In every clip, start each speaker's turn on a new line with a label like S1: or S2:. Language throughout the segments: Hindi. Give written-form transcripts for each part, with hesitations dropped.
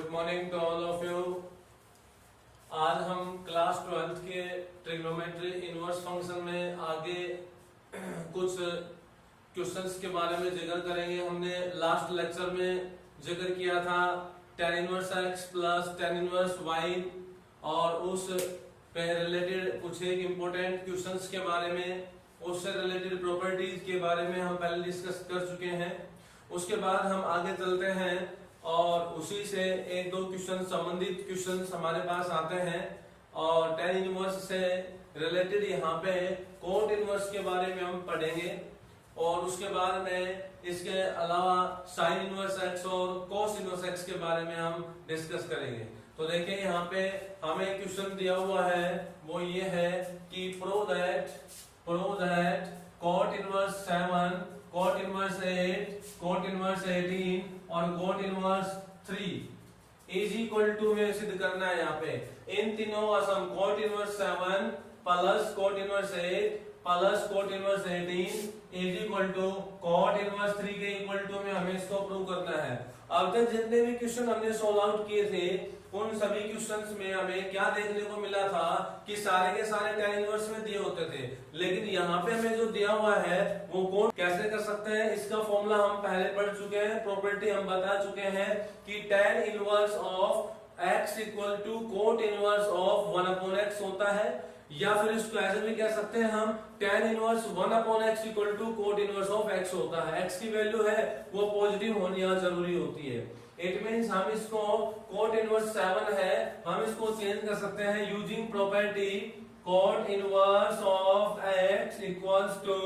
S1: Good morning to all of you. आज हम क्लास 12th के ट्रिग्नोमेट्री इनवर्स फंक्शन में आगे कुछ क्वेश्चंस के बारे में जिक्र करेंगे। हमने लास्ट लेक्चर में जिक्र किया था tan inverse x plus tan inverse y और उस पे रिलेटेड कुछ एक इम्पोर्टेंट क्वेश्चंस के बारे में, उससे रिलेटेड प्रॉपर्टीज के बारे में हम पहले डिस्कस कर चुके हैं। उसके बाद हम आगे चलते हैं और उसी से एक दो क्वेश्चन संबंधित क्वेश्चन हमारे पास आते हैं और tan इनवर्स से रिलेटेड यहाँ पे कोट इनवर्स के बारे में हम पढ़ेंगे और उसके बाद में इसके अलावा साइन इनवर्स x और कोस इनवर्स x के बारे में हम डिस्कस करेंगे। तो देखिए यहाँ पे हमें क्वेश्चन दिया हुआ है, वो ये है कि prove that cot inverse 7, cot inverse 8, cot inverse 18 और cot inverse 3 is equal to में सिद्ध करना है। यहाँ पे इन तीनों का sum cot inverse 7 plus cot inverse 8 plus cot inverse 18 is equal to cot inverse 3 के इक्वल टू में हमें इसको प्रूव करना है। अब तक जितने भी क्वेश्चन हमने सॉल्व आउट किए थे उन सभी क्वेश्चंस में हमें क्या देखने को मिला था कि सारे के सारे tan इनवर्स में दिए होते थे, लेकिन यहाँ पे हमें जो दिया हुआ है वो कौन कैसे कर सकते हैं, इसका फॉर्मूला हम पहले पढ़ चुके हैं, प्रॉपर्टी हम बता चुके हैं कि tan inverse of x equal to cot inverse of 1/x होता है, या फिर इसको ऐसे भी कह सकते हैं हम tan inverse 1/x equal to cot inverse of x होता है। x की वैल्यू है वो पॉजिटिव होनी यहाँ जरूरी होती है। इट मींस हम इसको कोट इनवर्स 7 है, हम इसको चेंज कर सकते हैं using property cot inverse of x equals to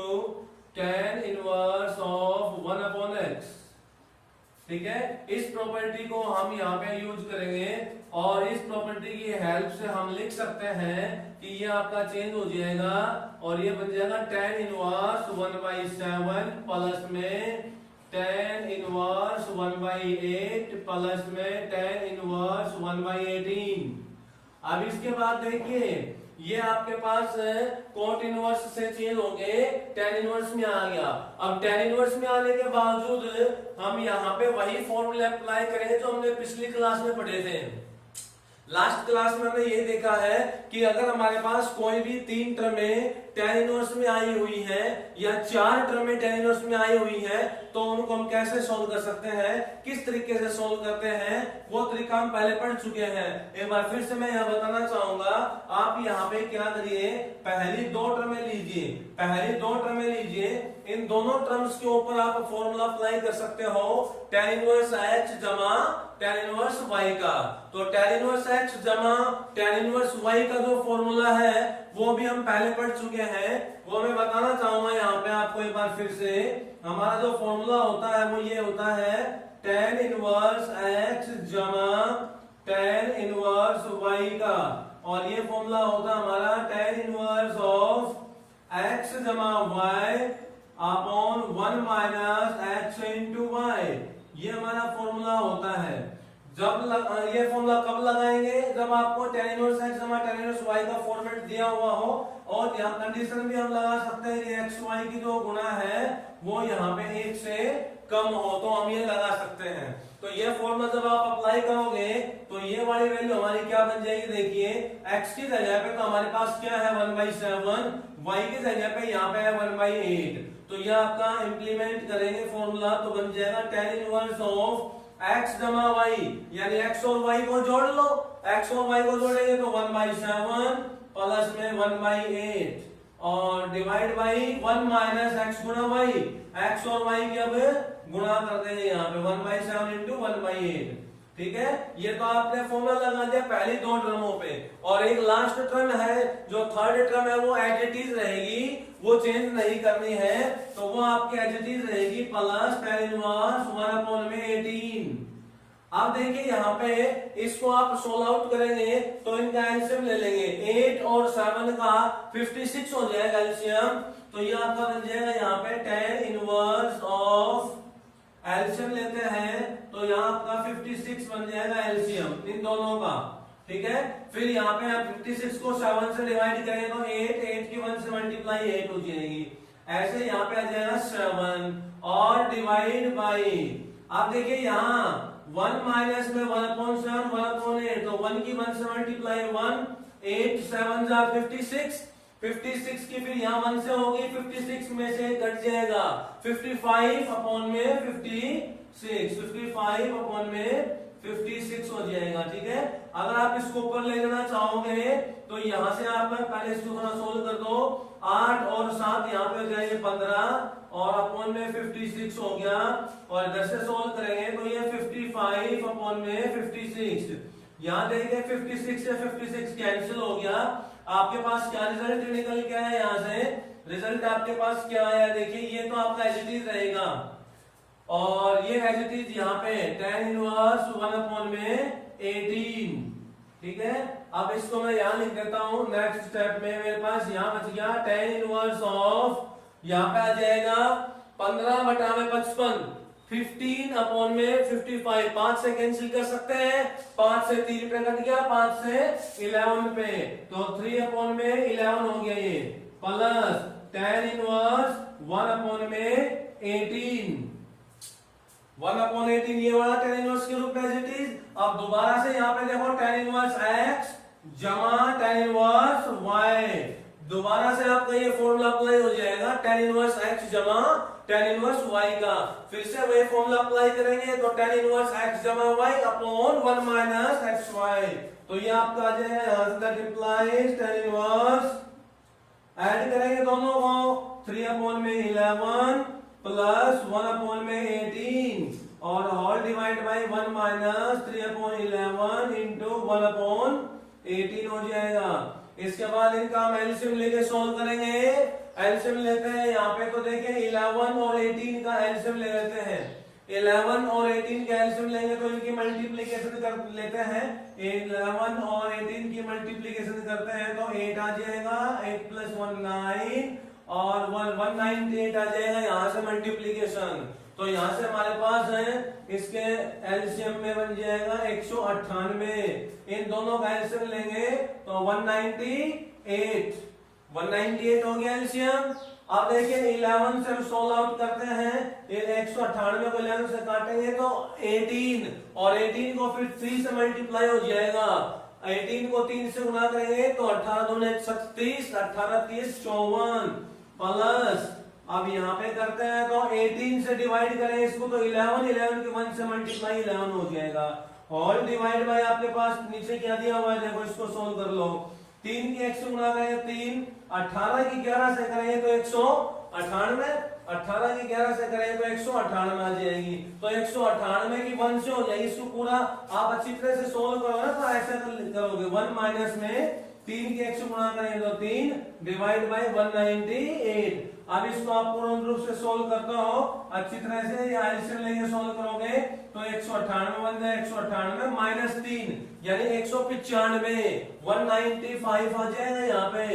S1: tan inverse of 1/x। ठीक है, इस प्रॉपर्टी को हम यहाँ पे यूज करेंगे और इस प्रॉपर्टी की हेल्प से हम लिख सकते हैं कि ये आपका चेंज हो जाएगा और ये बन जाएगा tan इनवर्स 1/7 प्लस में tan इनवर्स 1/8 प्लस में tan इनवर्स 1/18। अब इसके बाद देखिए ये आपके पास कोट इनवर्स से चेंज हो गए tan इनवर्स में आ गया। अब tan इनवर्स में आने के बावजूद हम यहाँ पे वही फॉर्मूला अप्लाई करेंगे जो हमने पिछली क्लास में पढ़े थे। लास्ट क्लास में हमने ये देखा है कि अगर हमारे पास कोई भी 3 टर्में tan इनवर्स में आई हुई है या 4 टर्में tan इनवर्स में आई हुई है तो उनको हम कैसे सोल्व कर सकते हैं, किस तरीके से सोल्व करते हैं, वो तरीका हम पहले पढ़ चुके हैं। एक बार फिर से मैं यह बताना चाहूंगा, आप यहाँ पे क्या करिए, पहली 2 टर्में लीजिए, इन दोनों टर्म्स के ऊपर आप फॉर्मूला अप्लाई कर सकते हो tan इनवर्स x जमा tan इनवर्स y का। तो tan इनवर्स x जमा tan इनवर्स y का जो फॉर्मूला है वो भी हम पहले पढ़ चुके हैं, वो मैं बताना चाहूंगा यहाँ पे आपको एक बार फिर से। हमारा जो फॉर्मूला होता है वो ये होता है tan इनवर्स x जमा tan इनवर्स y का, और ये फॉर्मूला होता है हमारा tan इनवर्स ऑफ x जमा y upon 1 minus x into y। ये हमारा फॉर्मूला होता है। ये फॉर्मूला कब लगाएंगे, जब आपको tan इनवर्स x जमा tan इनवर्स y का फॉर्मेट दिया हुआ हो और यहाँ कंडीशन भी हम लगा सकते हैं कि x y की जो गुणा है वो यहाँ पे 1 से कम हो, तो हम ये लगा सकते हैं। तो ये फॉर्मूला जब आप अप्लाई करोगे तो ये वाली वैल्यू हमारी क्या बन जाएगी, देखिए x की जगह पे तो हमारे पास क्या है 1/7, y की जगह पे यहाँ पे है 1/8। तो ये आपका इंप्लीमेंट करेंगे फॉर्मूला तो बन जाएगा tan इनवर्स ऑफ x जमा y, यानी x और y को जोड़ लो, x और y को जोड़ेंगे तो 1/7 प्लस में 1/8 और डिवाइड बाई 1 माइनस x गुणा y, x और y की अब गुणा कर देंगे यहाँ पे 1/7 इंटू 1/8। ठीक है, ये तो आपने फॉर्मूला लगा दिया पहली 2 टर्मों पे, और एक लास्ट टर्म है जो थर्ड टर्म है वो एज इट इज रहेगी, वो चेंज नहीं करनी है, तो वो आपकी एज इट इज रहेगी प्लस tan इनवर्स 1/18। अब देखिए यहाँ पे इसको आप सोल्व आउट करेंगे तो इनका एलसीएम ले लेंगे, 8 और 7 का 56 हो जाएगा एलसीएम, तो ये आपका बन जाएगा यहाँ पे tan इनवर्स ऑफ, एलसीएम लेते हैं तो यहाँ आपका 56 बन जाएगा एलसीएम इन दोनों का। ठीक है, फिर यहाँ पे आप 56 को 7 से डिवाइड करेंगे तो 8 की 1 से मल्टीप्लाई 8 हो जाएगी, ऐसे यहाँ पे आ जाएगा 7 और डिवाइड बाई, आप देखिए यहाँ 1 माइनस में 1/7 1/8, तो 1 की 1 से मल्टीप्लाई 1, 8 7 जा 56, 56 की फिर यहाँ 1 से होगी, 56 में से कट जाएगा 55 अपॉन में 56, 55 अपॉन में 56 हो जाएगा। ठीक है, अगर आप इसको ऊपर ले जाना चाहोगे तो यहाँ से आप पहले इसको थोड़ा सोल्व कर दो, 8 और 7 यहाँ पे हो जाएंगे 15 और अपॉन में 56 हो गया, और इधर से सोल्व करेंगे तो ये 55 अपॉन में 56, यहाँ देखेंगे 56 से 56 कैंसिल हो गया। आपके पास क्या रिजल्ट निकल के आया, यहाँ से रिजल्ट आपके पास क्या आया, देखिए ये तो आपका एज इट इज रहेगा, और ये एज इट इज यहाँ पे tan इनवर्स 1 अपॉन में 18। ठीक है, अब इसको मैं यहाँ लिख देता हूँ। नेक्स्ट स्टेप में मेरे पास यहाँ बच गया tan इनवर्स ऑफ, यहाँ पे आ जाएगा 15 बटा में 55, 15 अपॉन में 55, 5 से कैंसिल कर सकते हैं, 5 से 3 पे कट गया, 5 से 11 पे, तो 3 अपॉन में 11 हो गया ये, प्लस tan इनवर्स 1 अपॉन में 18, 1 अपॉन 18 ये वाला tan इनवर्स के रूप में एज इट इज। अब दोबारा से यहाँ पे देखो tan इनवर्स x जमा tan इनवर्स y, दोबारा से आपका ये फॉर्मूला अप्लाई हो जाएगा tan इनवर्स x जमा tan इनवर्स y का, फिर से वही फॉर्मूला अप्लाई करेंगे तो tan इनवर्स x जमा y अपॉन 1 माइनस xy, तो ये आपका आ जाएगा यहाँ say that implies tan inverse, add करेंगे दोनों को, 3 अपॉन में 11 प्लस 1 अपॉन में 18 और whole divide by 1 minus 3 upon 11 into 1 upon 18 हो जाएगा। इसके बाद इनका हम एलसीएम लेके सोल्व करेंगे। एलसीएम लेते हैं यहाँ पे, तो देखिए 11 और 18 का एलसीएम ले लेते हैं, 11 और 18 का एलसीएम लेंगे तो इनकी मल्टीप्लीकेशन कर लेते हैं, 11 और 18 की मल्टीप्लीकेशन करते हैं तो 8 आ जाएगा, 8 प्लस 1 9 और 198 आ जाएगा यहाँ से मल्टीप्लीकेशन, तो यहाँ से हमारे पास है इसके एलसीएम में बन जाएगा 198, इन दोनों का एलसीएम लेंगे तो 198 हो गया एलसीएम। अब देखिए 11 से हम सोल्व आउट करते हैं, 198 को 11 से काटेंगे तो 18 और 18 को फिर 3 से मल्टीप्लाई हो जाएगा, 18 को 3 से गुना करेंगे तो 18 दूने 36, 18 30 54 प्लस, अब यहाँ पे करते हैं तो 18 से डिवाइड करें इसको तो 11 की 1 से मल्टीप्लाई 11 हो जाएगा, होल डिवाइड बाय आपके पास नीचे क्या दिया हुआ है देखो, इसको सोल्व कर लो, 3 की 1 से गुना करेंगे 3, 18 की 11 से करेंगे तो 198, 18 की 11 से करेंगे तो 198 आ जाएगी, तो 198 की 1 से हो जाएगी, इसको पूरा आप अच्छी तरह से सोल्व करोगे ना तो ऐसा करोगे, 1 माइनस में 3 की 1 से गुणा करेंगे तो 3 डिवाइड बाय 198। अब इसको आप पूर्ण रूप से सोल्व करते हो अच्छी तरह से, या एलसीएम लेके सोल्व करोगे तो 198 बन जाए, 198 माइनस 3 यानी 195, 195 आ जाएगा यहाँ पे,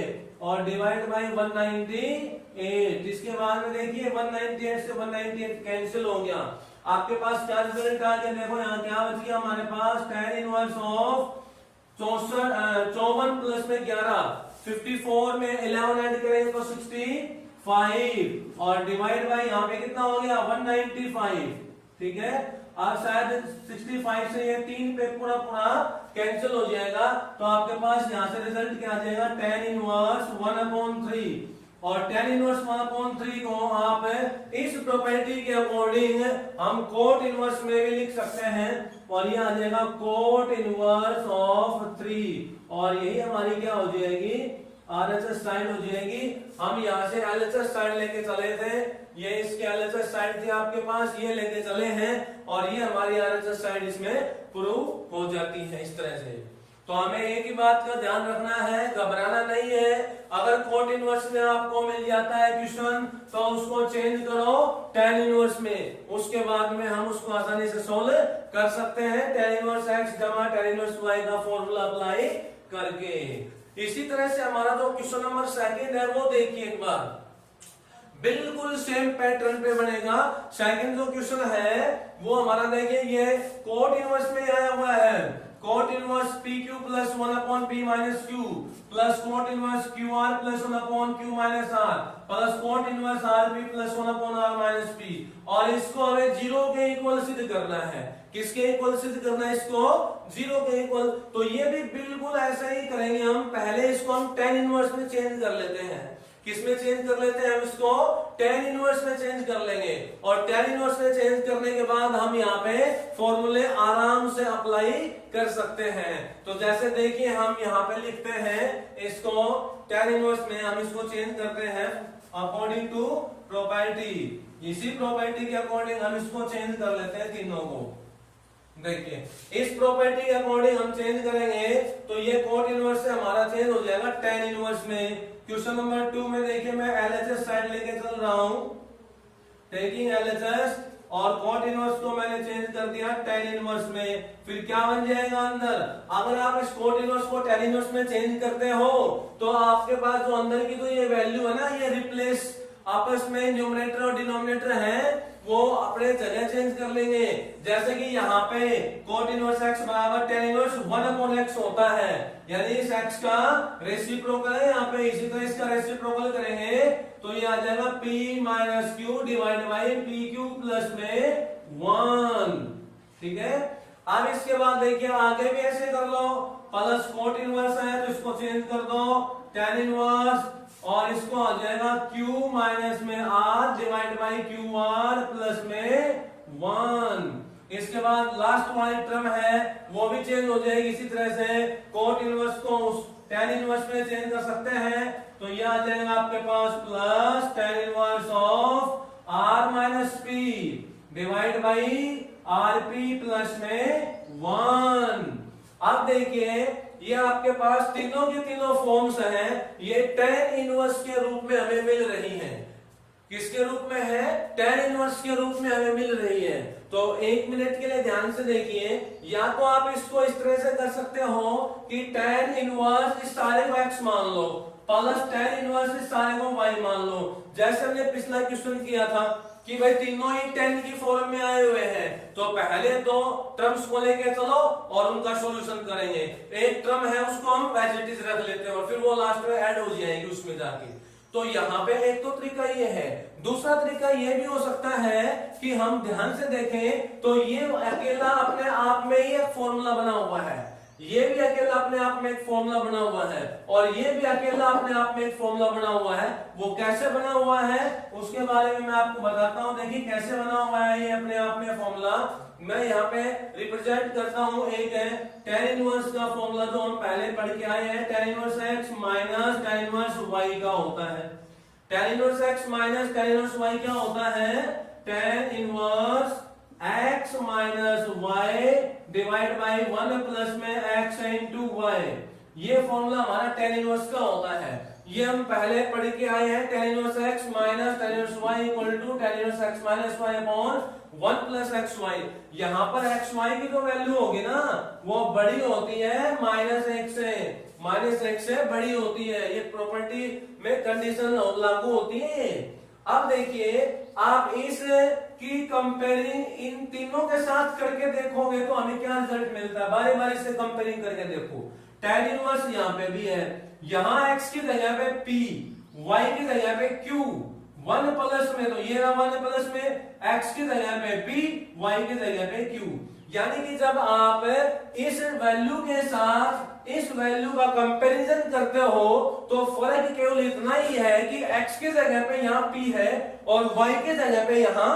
S1: और डिवाइड बाय 198। इसके बाद में देखिए 198 से 198 कैंसिल हो गया, आपके पास क्या रिजल्ट आ गया देखो, यहाँ क्या बच गया हमारे पास, tan इनवर्स ऑफ 54 प्लस में 11, 54 में 11 ऐड करेंगे तो 65 और डिवाइड बाय यहाँ पे कितना हो गया 195। ठीक है, अब शायद 65 से ये 3 पे पूरा कैंसिल हो जाएगा, तो आपके पास यहाँ से रिजल्ट क्या आ जाएगा, tan इनवर्स 1/3, और tan इनवर्स 1/3 को आप इस प्रॉपर्टी के अकॉर्डिंग हम कोट इनवर्स में भी लिख सकते हैं, और ये आ जाएगा कोट इनवर्स ऑफ 3, और यही हमारी क्या हो जाएगी, आरएचएस साइड हो जाएगी। हम यहाँ से एलएचएस साइड लेके चले थे, ये इसके एलएचएस साइड थी आपके पास, ये लेके चले हैं, और ये हमारी आरएचएस साइड इसमें प्रूव हो जाती है इस तरह से। तो हमें एक ही बात का ध्यान रखना है, घबराना नहीं है। अगर कोट इनवर्स में आपको मिल जाता है क्वेश्चन तो उसको चेंज करो tan इनवर्स में, उसके बाद में हम उसको आसानी से सोल्व कर सकते हैं tan इनवर्स x जमा tan इनवर्स y का फॉर्मूला अप्लाई करके। इसी तरह से हमारा जो क्वेश्चन नंबर 2 है वो देखिए एक बार, बिल्कुल सेम पैटर्न पे बनेगा। सेकंड जो क्वेश्चन है वो हमारा देखिए ये कोट इनवर्स में आया हुआ है, cot inverse PQ plus 1/P minus Q plus cot inverse Q R plus 1 upon Q minus R plus cot inverse R P plus 1 upon R minus P. और इसको हमें जीरो के इक्वल सिद्ध करना है। किसके इक्वल सिद्ध करना है इसको? जीरो के इक्वल। तो ये भी बिल्कुल ऐसा ही करेंगे हम। पहले इसको हम tan इनवर्स में चेंज कर लेते हैं। किसमें चेंज कर लेते हैं? हम इसको tan इनवर्स में चेंज कर लेंगे। और tan इनवर्स में चेंज करने के बाद हम यहाँ पे फॉर्मूले आराम से अप्लाई कर सकते हैं। तो जैसे देखिए हम यहाँ पे लिखते हैं इसको tan इनवर्स में हम इसको चेंज करते हैं अकॉर्डिंग टू प्रॉपर्टी। इसी प्रॉपर्टी के अकॉर्डिंग हम इसको चेंज कर लेते हैं तीनों को। देखिए इस प्रॉपर्टी के अकॉर्डिंग हम चेंज करेंगे तो ये कॉट इनवर्स से हमारा चेंज हो जाएगा tan इनवर्स में। क्वेश्चन नंबर 2 में देखिए मैं LHS साइड लेके चल रहा हूं, टेकिंग LHS, और कॉट इनवर्स को मैंने चेंज कर दिया tan इनवर्स में। फिर क्या बन जाएगा अंदर? अगर आप इस कॉट इनवर्स को tan इनवर्स में चेंज करते हो तो आपके पास जो अंदर की तो ये वैल्यू है ना, ये रिप्लेस आपस में न्यूमरेटर और डिनोमिनेटर है वो अपने जगह चेंज कर लेंगे। जैसे कि यहाँ पे कोट इनवर्स x बराबर tan इनवर्स 1 अपॉन x होता है, यानी इस x का रेसिप्रोकल है यहाँ पे। इसी तरह इसका रेसिप्रोकल करेंगे तो ये आ जाएगा p minus Q divide by P Q plus में 1। ठीक है। अब इसके बाद देखिए आगे भी ऐसे कर लो। प्लस कोट इनवर्स है तो इसको चेंज कर दो tan इनवर्स, और इसको आ जाएगा q माइनस में r divide by Q R plus में 1। इसके बाद लास्ट वाली टर्म है वो भी चेंज हो जाएगी इसी तरह से। कोट इनवर्स को उस tan इनवर्स में चेंज कर सकते हैं तो ये आ जाएगा आपके पास plus tan inverse of r minus p divide by R P plus में 1। अब देखिए ये आपके पास तीनों की तीनों फॉर्म्स हैं, ये tan इनवर्स के रूप में हमें मिल रही हैं। किसके रूप में है? tan इनवर्स के रूप में हमें मिल रही है। तो एक मिनट के लिए ध्यान से देखिए, या तो आप इसको इस तरह से कर सकते हो कि tan इनवर्स इस सारे को x मान लो प्लस tan इनवर्स इस सारे को y मान लो। जैसे हमने पिछला क्वेश्चन किया था कि भाई तीनों ही tan की फॉर्म में आए हुए हैं, तो पहले दो टर्म्स को लेके चलो और उनका सॉल्यूशन करेंगे। एक टर्म है उसको हम एज इट इज रख लेते हैं और फिर वो लास्ट में ऐड हो जाएगी उसमें जाके। तो यहाँ पे एक तो तरीका ये है। दूसरा तरीका ये भी हो सकता है कि हम ध्यान से देखें तो ये अकेला अपने आप में ही एक फॉर्मूला बना हुआ है, ये भी अकेला अपने आप में एक फॉर्मूला बना हुआ है, और ये भी अकेला अपने आप में एक फॉर्मूला बना हुआ है। वो कैसे बना हुआ है उसके बारे में मैं आपको बताता हूं। देखिए कैसे बना हुआ है ये अपने आप में फॉर्मूला। मैं यहाँ पे रिप्रेजेंट करता हूँ। एक है tan इनवर्स का फॉर्मूला जो हम पहले पढ़ के आए हैं, tan inverse x minus tan inverse y का होता है। tan inverse x minus tan inverse y क्या होता है? tan inverse x minus y divide by 1 plus में x इंटू y। ये फॉर्मूला हमारा tan इनवर्स का होता है। ये हम पहले पढ़ के आए हैं। tan inverse x minus tan inverse y equal to tan inverse x minus y upon 1 plus xy। यहाँ पर xy की जो वैल्यू होगी ना वो बड़ी होती है -1 से, -1 से बड़ी होती है। ये प्रॉपर्टी में कंडीशन लागू होती है। अब देखिए आप इस की कंपेयरिंग इन तीनों के साथ करके देखोगे तो हमें क्या रिजल्ट मिलता है। बारी बारी से कंपेयरिंग करके देखो। tan इनवर्स यहाँ पे भी है, यहाँ x की जगह पे p, y की जगह पे q, 1 प्लस में तो ये रहा 1 प्लस में x की जगह पे p, y की जगह पे q। यानी कि जब आप इस वैल्यू के साथ इस वैल्यू का कंपैरिजन करते हो तो फर्क केवल इतना ही है कि x की जगह पे यहाँ p है और y की जगह पे यहाँ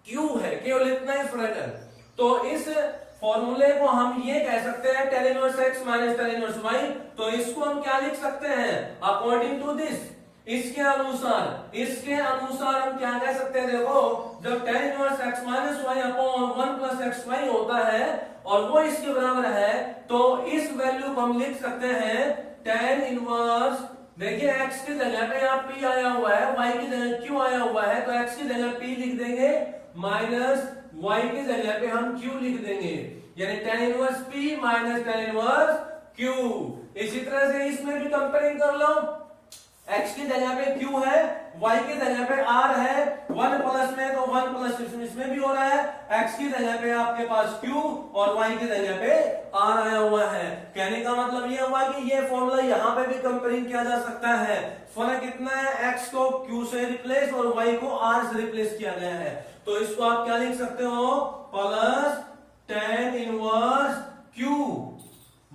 S1: q है, केवल इतना ही फर्क है। तो इस फॉर्मूले को हम ये कह सकते हैं tan inverse x minus tan inverse y। तो इसको हम क्या लिख सकते हैं? अकॉर्डिंग टू दिस, इसके अनुसार हम क्या कह सकते हैं? देखो जब tan inverse x minus y upon 1 plus x y होता है और वो इसके बराबर है तो इस वैल्यू को हम लिख सकते हैं tan इनवर्स। देखिए x की जगह पे यहाँ p आया हुआ है, y की जगह q आया हुआ है, तो x की जगह p लिख देंगे माइनस y की जगह पे हम q लिख देंगे, यानी tan inverse p minus tan inverse q। इसी तरह से इसमें भी कंपेयरिंग कर लो।
S2: x की जगह पे q है, y की जगह पे r है, 1 प्लस में तो 1 प्लस इसमें भी हो रहा है, x की जगह पे आपके पास q और y की जगह पे r आया हुआ है। कहने का मतलब ये हुआ कि ये फॉर्मूला यहाँ पे भी कंपेयरिंग किया जा सकता है। फर्क इतना है, x को q से रिप्लेस और y को r से रिप्लेस किया गया है। तो इसको आप क्या लिख सकते हो, plus tan inverse q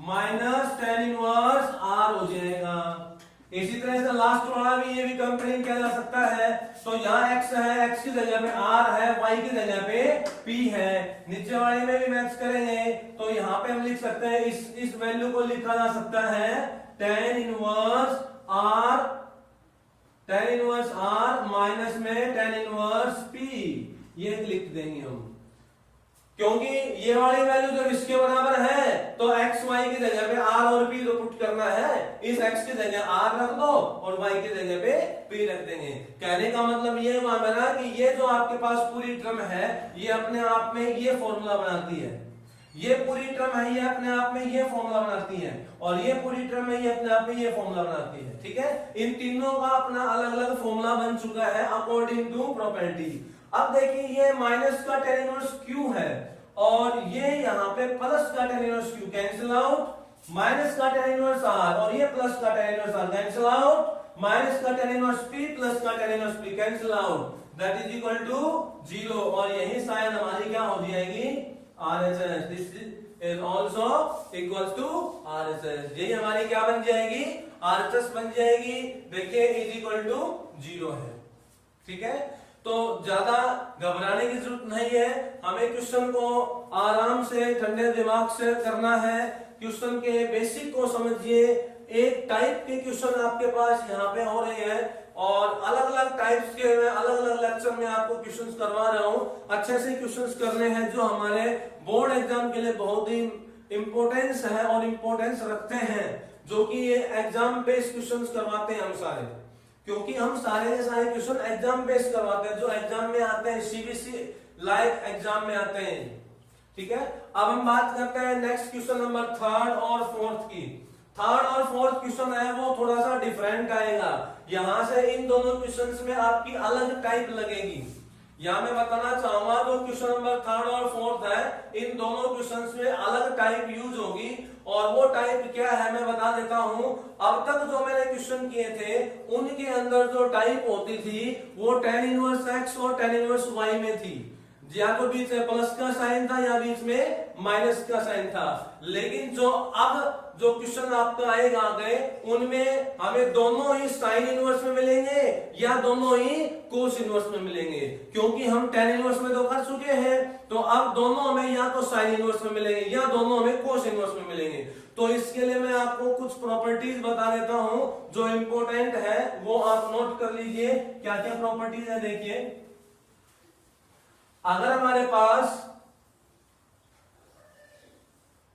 S2: minus tan inverse r हो जाएगा। इसी तरह से लास्ट वाला भी ये भी कंपेयरिंग किया जा सकता है। तो यहाँ x है, x की जगह पे r है, y की जगह पे p है। नीचे वाले में भी मैच करेंगे तो यहाँ पे हम लिख सकते हैं, इस वैल्यू को लिखा जा सकता है tan इनवर्स r माइनस में tan इनवर्स p, ये लिख देंगे हम, क्योंकि ये वाली वैल्यू जब इसके बराबर है तो x y की जगह पे r और p जो पुट करना है, इस x की जगह r रख दो और y की जगह पे p रख देंगे। कहने का मतलब ये हुआ मेरा कि ये जो आपके पास पूरी टर्म है ये अपने आप में ये फॉर्मूला बनाती है, ये पूरी टर्म है ये अपने आप में ये फॉर्मूला बनाती है, और ये पूरी टर्म है ये अपने आप में ये फॉर्मूला बनाती है। ठीक है, इन तीनों का अपना अलग अलग फॉर्मूला बन चुका है अकॉर्डिंग टू प्रॉपर्टी। अब देखिए ये माइनस का tan इनवर्स q है और ये यहाँ पे प्लस का tan inverse q, cancel out, minus का tan इनवर्स r और ये प्लस का tan inverse r, cancel out, minus का tan इनवर्स p प्लस का tan inverse p, cancel out, that is equal to 0। और यही साइन हमारी क्या हो जाएगी, RHS, this is also equal to RHS, यही हमारी क्या बन जाएगी, RHS बन जाएगी। देखिए इज इक्वल टू 0 है। ठीक है, तो ज्यादा घबराने की जरूरत नहीं है, हमें क्वेश्चन को आराम से ठंडे दिमाग से करना है। क्वेश्चन के बेसिक को समझिए, एक टाइप के क्वेश्चन आपके पास यहाँ पे हो रहे हैं और अलग अलग टाइप्स के मैं अलग अलग लेक्चर में आपको क्वेश्चंस करवा रहा हूँ। अच्छे से क्वेश्चंस करने हैं जो हमारे बोर्ड एग्जाम के लिए बहुत ही इंपॉर्टेंस है और इंपॉर्टेंस रखते हैं, जो कि ये एग्जाम बेस्ड क्वेश्चंस करवाते हैं हम सारे, क्योंकि हम सारे के सारे क्वेश्चन एग्जाम बेस्ड करवाते हैं जो एग्जाम में आते हैं, सीबीएसई लाइक एग्जाम में आते हैं। ठीक है, अब हम बात करते हैं नेक्स्ट क्वेश्चन नंबर थर्ड और फोर्थ की। थर्ड और फोर्थ क्वेश्चन है वो थोड़ा सा डिफरेंट आएगा, यहां से इन दोनों क्वेश्चंस में आपकी अलग टाइप लगेगी। यहाँ मैं बताना चाहूंगा जो क्वेश्चन नंबर थर्ड और फोर्थ है, इन दोनों क्वेश्चंस में अलग टाइप यूज होगी, और वो टाइप क्या है मैं बता देता हूं। अब तक जो मैंने क्वेश्चन किए थे उनके अंदर जो टाइप होती थी वो tan इनवर्स x और tan इनवर्स y में थी, या तो बीच में प्लस का साइन था या बीच में माइनस का साइन था। लेकिन जो अब जो क्वेश्चन आपका आएगा आगे उनमें हमें दोनों ही साइन इनवर्स में मिलेंगे या दोनों ही कोस इनवर्स में मिलेंगे, क्योंकि हम tan इनवर्स में तो कर चुके हैं, तो अब दोनों हमें या तो साइन इनवर्स में मिलेंगे या दोनों हमें कोस इनवर्स में मिलेंगे। तो इसके लिए मैं आपको कुछ प्रॉपर्टीज बता देता हूं जो इंपॉर्टेंट है, वो आप नोट कर लीजिए क्या क्या प्रॉपर्टीज है। देखिए, अगर हमारे पास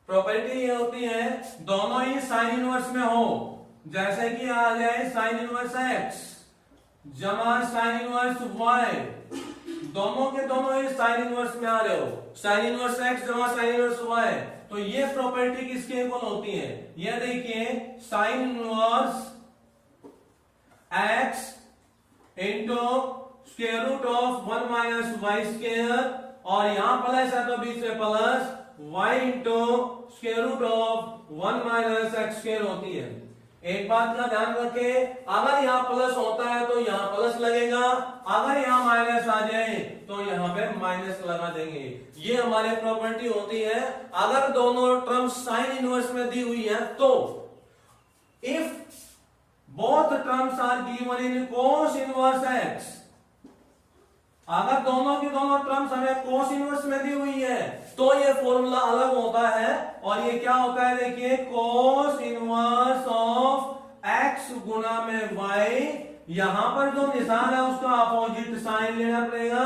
S2: प्रॉपर्टी ये होती है दोनों ही साइन इनवर्स में हो, जैसे कि आ जाए साइन इनवर्स x जमा साइन इनवर्स y, दोनों के दोनों ही साइन इनवर्स में आ रहे हो, साइन इनवर्स x जमा साइन इनवर्स y, तो ये प्रॉपर्टी किसके इक्वल होती है, ये देखिए sine inverse x into square root of 1 minus y square, और यहां प्लस है तो बीच में plus y into square root of 1 minus x square होती है। एक बात का ध्यान रखें, अगर यहाँ प्लस होता है तो यहाँ प्लस लगेगा, अगर यहाँ माइनस आ जाए तो यहाँ पे माइनस लगा देंगे। ये हमारी प्रॉपर्टी होती है अगर दोनों टर्म्स साइन इनवर्स में दी हुई है तो। If both terms are given in cos inverse x, अगर दोनों की दोनों टर्म्स हमें कोस इनवर्स में दी हुई है तो ये फॉर्मूला अलग होता है, और ये क्या होता है देखिए, कोस इनवर्स ऑफ एक्स गुना में वाई, यहां पर जो निशान है उसका अपोजिट साइन लेना पड़ेगा,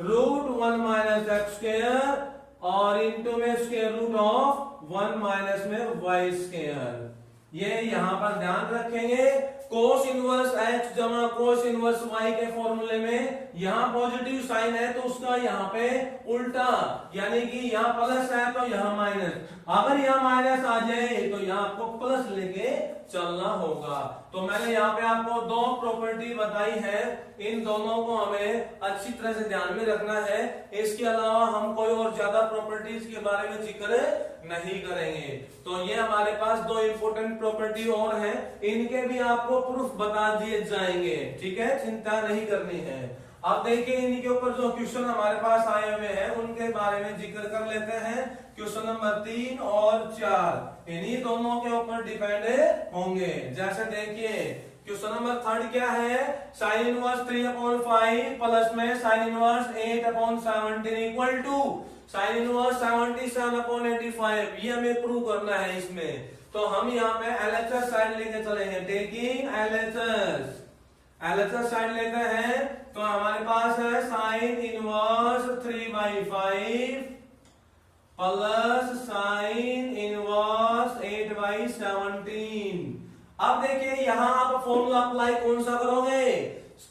S2: रूट 1 माइनस एक्स स्क्वायर और इंटू में स्क्वायर रूट ऑफ 1 माइनस में वाई स्क्वायर। ये यहां पर ध्यान रखेंगे, कोस इनवर्स x जमा कोस इनवर्स y के फॉर्मूले में यहां पॉजिटिव साइन है तो उसका यहां पे उल्टा, यानी कि यहां प्लस है तो यहां माइनस, अगर यहां माइनस आ जाए तो यहां आपको प्लस लेके चलना होगा। तो मैंने यहाँ पे आपको दो प्रॉपर्टी बताई है, इन दोनों को हमें अच्छी तरह से ध्यान में रखना है। इसके अलावा हम कोई और ज्यादा प्रॉपर्टीज के बारे में जिक्र नहीं करेंगे। तो ये हमारे पास दो इंपॉर्टेंट प्रॉपर्टी और हैं, इनके भी आपको प्रूफ बता दिए जाएंगे, ठीक है, चिंता नहीं करनी है। अब देखिए इनके ऊपर जो क्वेश्चन हमारे पास आए हुए हैं उनके बारे में जिक्र कर लेते हैं। क्वेश्चन नंबर 3 और 4 इन्हीं दोनों के ऊपर डिपेंड होंगे। जैसे देखिए क्वेश्चन नंबर 3 क्या है, साइन इनवर्स 3/5 प्लस में sine inverse 8/17 equal to sine inverse 77/85, ये हमें प्रूव करना है इसमें। तो हम यहाँ पे एलएचएस साइड लेके चलेंगे, टेकिंग एलएचएस साइड लेते हैं। तो हमारे पास है sine inverse 3/5 plus sign inverse 8/17। अब देखिए यहां आप फॉर्मूला अप्लाई कौन सा करोगे,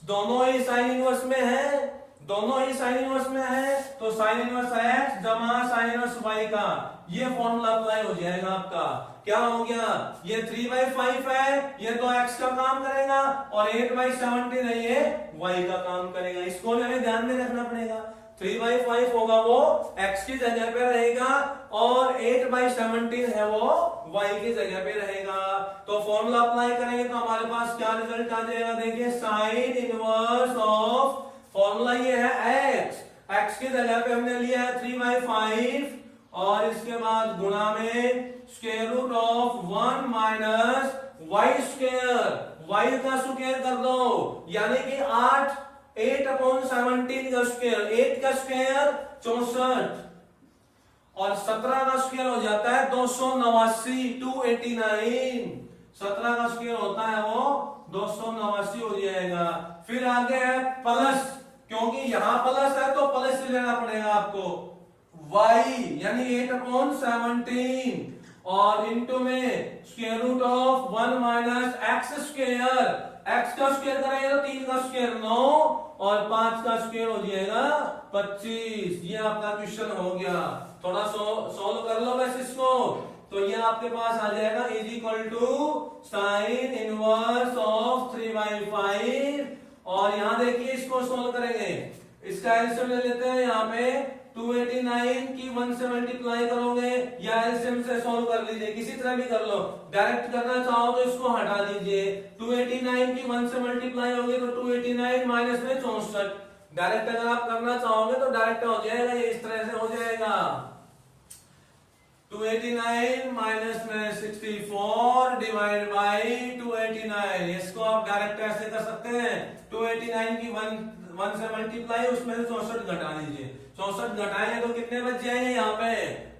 S2: दोनों ही साइन इनवर्स में है, दोनों ही साइन इनवर्स में है, तो साइन इनवर्स x जमा साइन इनवर्स y का ये फॉर्मूला अप्लाई हो जाएगा आपका। क्या हो गया, ये 3/5 है, ये तो x का काम करेगा, और 8/17 है, ये y का काम करेगा। इसको हमें ध्यान में रखना पड़ेगा। 3/5 होगा वो x की जगह पे रहेगा, और 8/17 है वो y की जगह पे रहेगा। तो फॉर्मूला अप्लाई करेंगे तो हमारे पास क्या रिजल्ट आ जाएगा, देखिए साइन इनवर्स ऑफ, फॉर्मूला ये है x की जगह पे हमने लिया है 3/5, और इसके बाद गुणा में square root of 1 minus y square, y का स्क्वायर कर दो, यानी कि 8/17 का स्क्वायर, 8 का स्क्वायर 64, और 17 का स्क्वायर हो जाता है 289, 289, 17 का स्क्वायर होता है वो 289 हो जाएगा। फिर आगे है प्लस, क्योंकि यहां प्लस है तो प्लस से लेना पड़ेगा आपको, y यानी 8/17, और इनटू में square root of 1 minus x square, x का स्क्वायर करेंगे तो 3 का स्क्वायर 9, और 5 का स्क्वायर हो जाएगा 25। ये आपका क्वेश्चन हो गया। थोड़ा सोल्व कर लो बस इसको, तो ये आपके पास आ जाएगा is equal to sine inverse of 3/5, और यहां देखिए इसको सोल्व करेंगे, इसका एलसीएम ले लेते हैं। यहाँ पे 289 की 1 से मल्टीप्लाई करोगे, या एलसीएम से सोल्व कर लीजिए, किसी तरह भी कर लो। डायरेक्ट करना चाहो तो इसको हटा दीजिए, 289 की 1 से मल्टीप्लाई होगी तो 289 माइनस में 64। डायरेक्ट अगर आप करना चाहोगे तो डायरेक्ट हो जाएगा, ये इस तरह से हो जाएगा, 289 माइनस में 64 डिवाइड बाई 289, इसको आप डायरेक्ट ऐसे कर सकते हैं। 289 की 1 से मल्टीप्लाई, उसमें से 64 घटा दीजिए, 64 घटाएंगे तो कितने बच जाएंगे यहाँ पे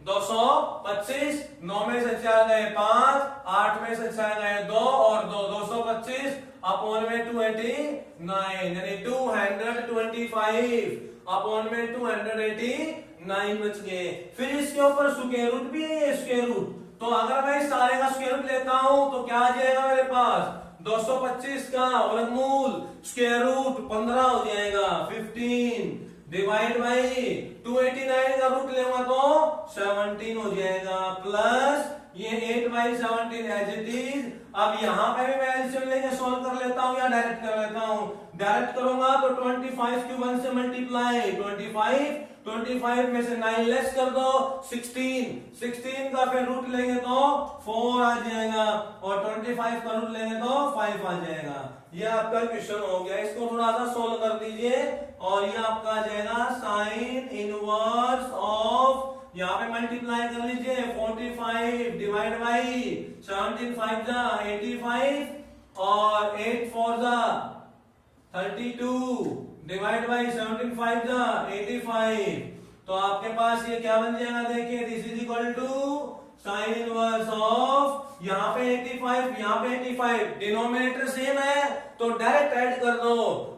S2: 225, 9 में से 4 गए 5, 8 में से 6 गए 2 और 2, 225 अपॉन में 289, यानी 225 अपॉन में 289 बच गए। फिर इसके ऊपर स्क्वायर रूट भी है, स्क्वायर रूट, तो अगर मैं सारे का स्क्वायर रूट लेता हूं तो क्या आ जाएगा मेरे पास, 225 का वर्गमूल स्क्वायर रूट 15 हो जाएगा, 15 डिवाइड बाई 289 का रूट लेगा तो 17 हो जाएगा, प्लस ये 8/17 एज इट इज। अब यहाँ पे भी मैं एलसीएम लेके सोल्व कर लेता हूँ या डायरेक्ट कर लेता हूँ। डायरेक्ट करूंगा तो 25 की 1 से मल्टीप्लाई, 25 में से 9 लेस कर दो, 16 का फिर रूट लेंगे तो 4 आ जाएगा, और 25 का रूट लेंगे तो 5 आ जाएगा। ये आपका क्वेश्चन हो गया, इसको थोड़ा सा सोल्व कर दीजिए, और ये आपका आ जाएगा साइन इनवर्स ऑफ, यहाँ पे मल्टीप्लाई कर लीजिए, 45 डिवाइड बाई 17 5 जा 85, और 8 4 जा 32 डिवाइड बाई 17 5 जा 85। तो आपके पास ये क्या बन जाएगा, देखिए this is equal to sine inverse of, यहाँ पे 85 यहाँ पे 85, डिनोमिनेटर सेम है तो डायरेक्ट ऐड कर दो,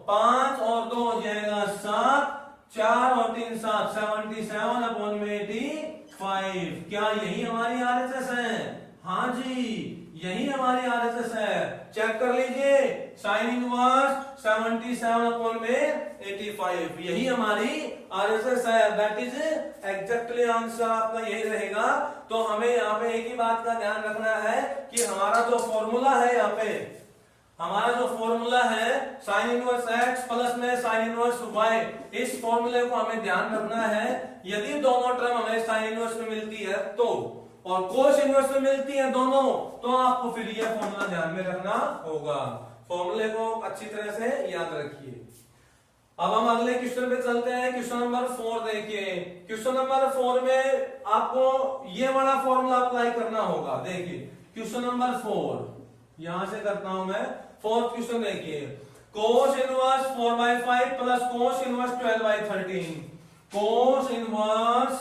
S2: 5 और 2 हो जाएगा 7, 4 और 3 7, 77 अपॉन में 85। क्या यही हमारी आरएसएस है? हाँ जी, यही हमारी आरएसएस है। चेक कर लीजिए, साइन इनवर्स 77 अपॉन में 85, यही हमारी आरएसएस है। दैट इज एग्जैक्टली आंसर आपका यही रहेगा। तो हमें यहाँ पे एक ही बात का ध्यान रखना है कि हमारा जो फॉर्मूला है यहाँ पे हमारा जो फॉर्मूला है साइन इनवर्स एक्स प्लस में साइन इनवर्स वाई, इस फॉर्मूले को हमें ध्यान रखना है। यदि दोनों टर्म हमें साइन इनवर्स में मिलती है तो, और कोस इनवर्स में मिलती है दोनों, तो आपको फिर यह फॉर्मूला ध्यान में रखना होगा। फॉर्मूले को अच्छी तरह से याद रखिए। अब हम अगले क्वेश्चन पे चलते हैं। क्वेश्चन नंबर 4 देखिए। क्वेश्चन नंबर 4 में आपको ये वाला फॉर्मूला अप्लाई करना होगा। देखिए क्वेश्चन नंबर 4 यहां से करता हूं मैं। फोर्थ क्वेश्चन देखिए, cos inverse 4/5 plus cos inverse 12/13। Cos inverse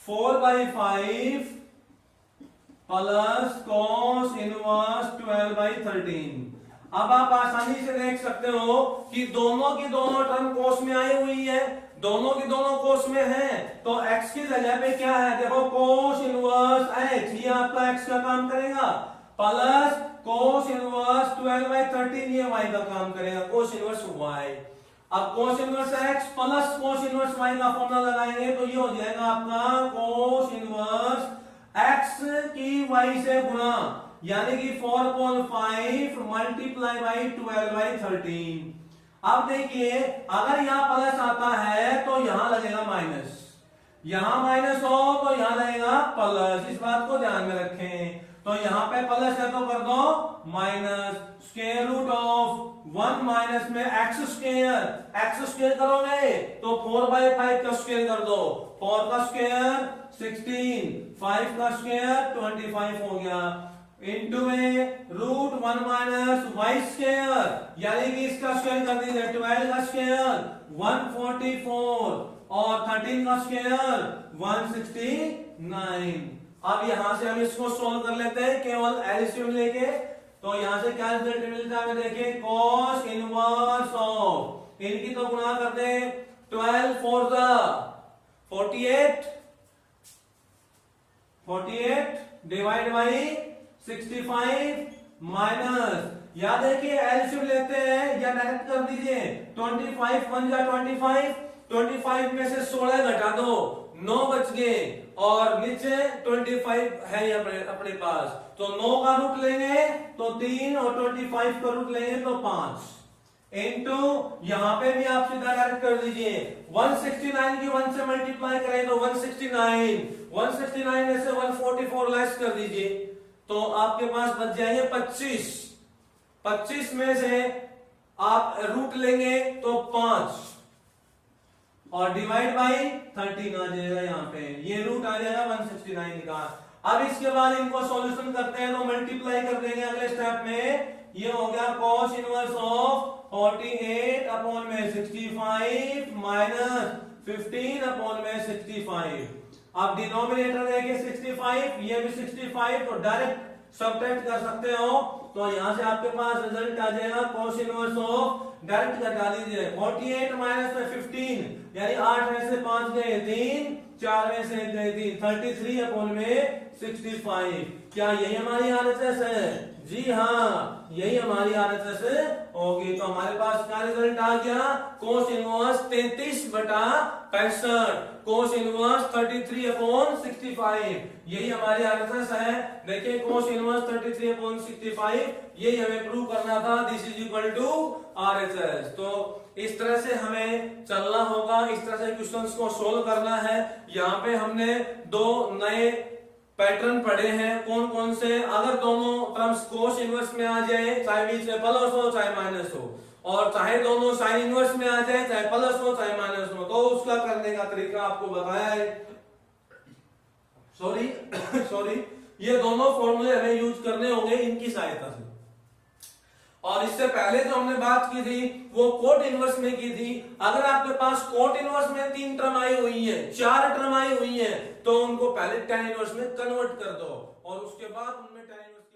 S2: 4/5 plus cos inverse 12/13। अब आप आसानी से देख सकते हो कि दोनों की दोनों टर्म कोस में आई हुई है, दोनों की दोनों कोस में है, तो x की जगह पे क्या है, देखो कोस इनवर्स x, ये आपका x का काम करेगा, प्लस कोस इनवर्स 12/13 ये y का काम करेगा, कोस इनवर्स y। अब cos inverse x plus cos inverse y का फॉर्मूला लगाएंगे तो ये हो जाएगा आपका कोस इनवर्स x की y से गुणा, यानी कि 4/5 मल्टीप्लाई बाई 12/13। अब देखिए अगर यहां प्लस आता है तो यहां लगेगा माइनस, यहां माइनस हो तो यहां लगेगा प्लस, इस बात को ध्यान में रखें। तो यहां पे प्लस है तो कर दो minus, square root of 1 minus में एक्स स्क्वायर करोगे तो 4/5 का स्क्वायर कर दो, 4 का स्क्वायर 16, 5 का स्क्वायर 25 हो गया, इंटू में रूट 1 माइनस वाई स्क्वायर, यानी कि इसका स्क्वायर कर दीजिए 12 का स्क्वायर 144 और 13 का स्क्वायर 169। अब यहां से हम इसको सोल्व कर लेते हैं केवल एलसीएम लेके। तो यहां से क्या रिजल्ट मिलता है देखिए, cos इनवर्स ऑफ, इनकी तो गुणा कर दे 12 4 48 डिवाइड बाई 65 माइनस, या देखिए एलसीएम लेते हैं या डायरेक्ट कर दीजिए, 25 1 जा 25 में से 16 घटा दो 9 बच गए, और नीचे 25 है अपने पास, तो 9 का रूट लेंगे तो 3 और 25 का रूट लेंगे तो 5, इनटू यहां पे भी आप सीधा डायरेक्ट कर दीजिए, 169 की 1 से मल्टीप्लाई करें तो 169 में से 144 लेस कर दीजिए तो आपके पास बच जाएंगे 25 में से आप रूट लेंगे तो 5 और डिवाइड बाई 13 आ जाएगा, यहाँ पे ये रूट आ जाएगा 169 का। अब इसके बाद इनको सॉल्यूशन करते हैं तो मल्टीप्लाई कर देंगे अगले स्टेप में, ये हो गया cos इनवर्स ऑफ 48 अपॉन में 65 माइनस 15 अपॉन में 65। अब डिनोमिनेटर देखिए 65, ये भी 65, तो डायरेक्ट सब्ट्रैक्ट कर सकते हो, तो यहां से आपके पास रिजल्ट आ जाएगा cos इनवर्स ऑफ, डायरेक्ट घटा दीजिए 48 माइनस में 15, यानी 8 में से 5 गए 3, 4 में से 1 गए 3, 33 अपॉन में 65। क्या यही हमारी आरएचएस है? जी हाँ, यही हमारी आरएचएस होगी। तो हमारे पास क्या रिजल्ट आ गया, cos इनवर्स 33/65, cos इनवर्स 33/65, यही हमारी आरएचएस है। देखिए cos इनवर्स 33/65, यही हमें प्रूव करना था, this is equal to RHS. तो इस तरह से हमें चलना होगा, इस तरह से क्वेश्चंस को सोल्व करना है। यहाँ पे हमने 2 नए पैटर्न पढ़े हैं, कौन कौन से, अगर दोनों टर्म्स कोस इनवर्स में आ जाए, चाहे बीच में प्लस हो चाहे माइनस हो, और चाहे दोनों साइन इनवर्स में आ जाए, चाहे प्लस हो चाहे माइनस हो, तो उसका करने का तरीका आपको बताया है। सॉरी ये दोनों फॉर्मूले हमें यूज करने होंगे इनकी सहायता से। और इससे पहले जो हमने बात की थी वो कोट इनवर्स में की थी। अगर आपके पास कोट इनवर्स में 3 टर्म आई हुई है, 4 टर्म आई हुई है, तो उनको पहले tan इनवर्स में कन्वर्ट कर दो और उसके बाद उनमें tan इनवर्स